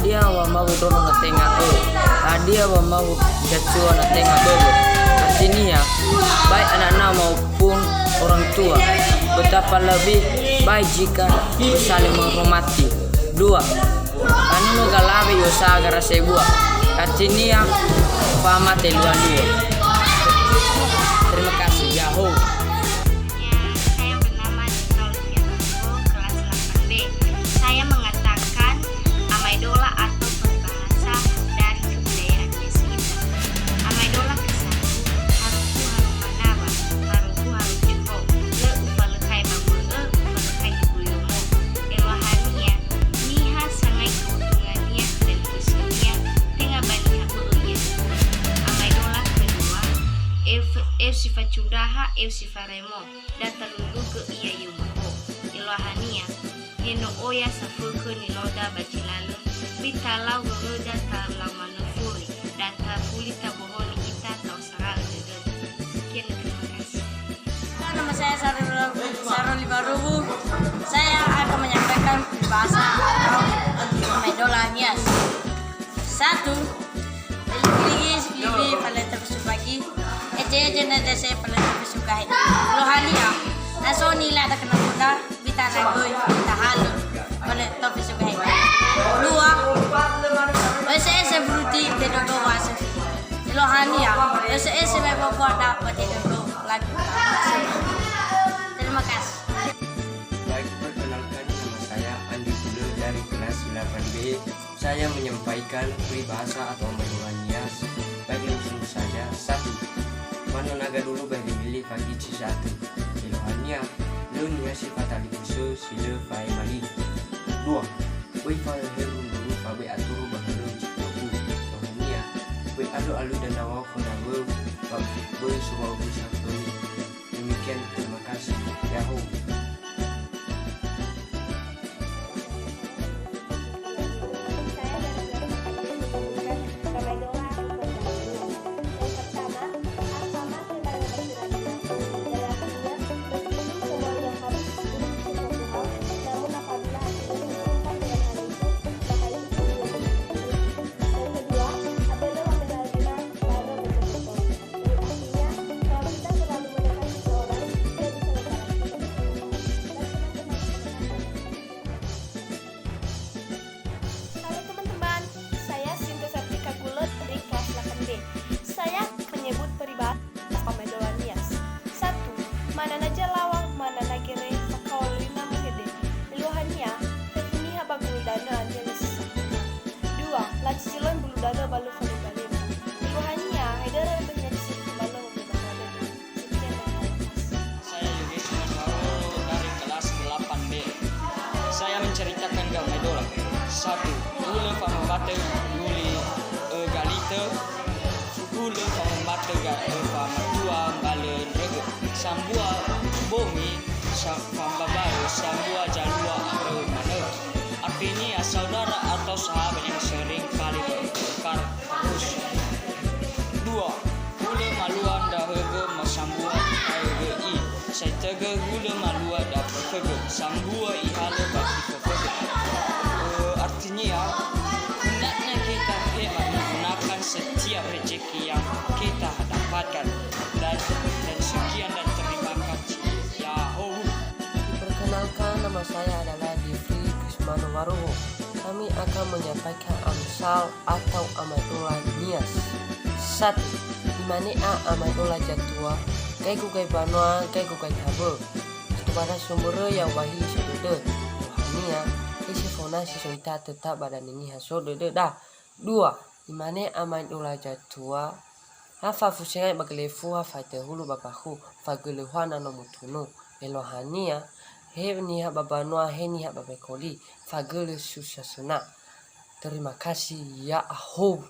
Adia wa mau dono na tenga adia wa mau jatua na tenga bobo. Artinya baik anak-anak maupun orang tua, betapa lebih baik jika saling menghormati. 2. Kanunu galawi usagara sebua. Artinya pamate luan 2. Terima kasih. Yahoo. Saya bernama Nolfia Margo, kelas 8B. Saya mengatakan amaidola atau peribahasa dari kebudayaan kita. Amaidola ke-1, haruku harumanawa, haruku harujuho, le upalekai babue, upalekai hibuyomo. Elohania, niha sangai keuntungannya dan kesulian, tengah banyak berunya. Amaidola kedua, sifat curaha, sifat remo, data lulu ke iya yumaho. Elohania, heno oya safuku niloda bacilalu, bitalau lulu data lamanufuri, data pulita bohoni kita tau saral dede. Sekian, terima kasih. Nama saya Saroli Barubu. Saya akan menyampaikan bahasa atau amaidola nias. 1. Pilih paleta besubagi. Eje na dese paleta besugai. Lohania. Naso nila ada kena kuda bita ragoy bita halu paleta besugai. 2. Ese bruti de dodo wasa. Lohania. Ese may boboda pati dodo lagi. Terima kasih. Baik, perkenalkan nama saya Andi Bulu dari kelas 8B. Saya menyampaikan peribahasa atau amaidola nias. Bagi langsung saja. 1. Mana naga dulu bagi milih pagi cisatu. Elohania, lu nias sifat ali usul sila fai mali. 2. Wei fai heru dulu fabe aturu bahalu ciptaku. Elohania, wei alu dan nawa konawe. Wei suwa ubusan kami. Demikian, terima kasih. Yahoo. Halo teman-teman, saya Sinta Sartika Gulet dari kelas 8D. Saya menyebut peribahasa amaidola nias. 1. Mana naja lawang, mana nagere, pakaulina muhede. Elohania, tefuni habaguludana anjeles. 2. Lacilon buludana balu falibalim. Elohania, haidara bernyari balu membedakan. Sekian dan terima kasih. Saya Yogi Sumanwaro dari kelas 8B. Saya menceritakan amaidola. 1. Ule famabate luli galite. Ule famabate famatua balen rege. Sambua bomi fambabayo sambua jalua mana. Artinya saudara atau sahabat yang sering kali bertukar terus. 2. Ule maluan dah hege masambua hege i. Saya tege ule malua dah hege sambua ihale bagi kefege. Artinya hendaknya kita hemat menggunakan setiap rezeki yang kita dapatkan dan sekian dan terima kasih. Yahoo. Perkenalkan, nama saya adalah Devri Krismano Waruho. Kami akan menyampaikan amsal atau amaidola nias. 1. Dimana amaidola jatua, kai gugai banua, kai gugai tabe. Pada sumber yang wahi sedude. Rohania, isi fona si soita tetap badan ini hasil dede dah. 2. Dimana amaidola jatua, hafa fusengai baglefu hafa tehulu babahu, fagelehuana no mutunu. Elohania, he niha babanua, he niha babekoli, fagele susasuna. Terima kasih. Yahoo.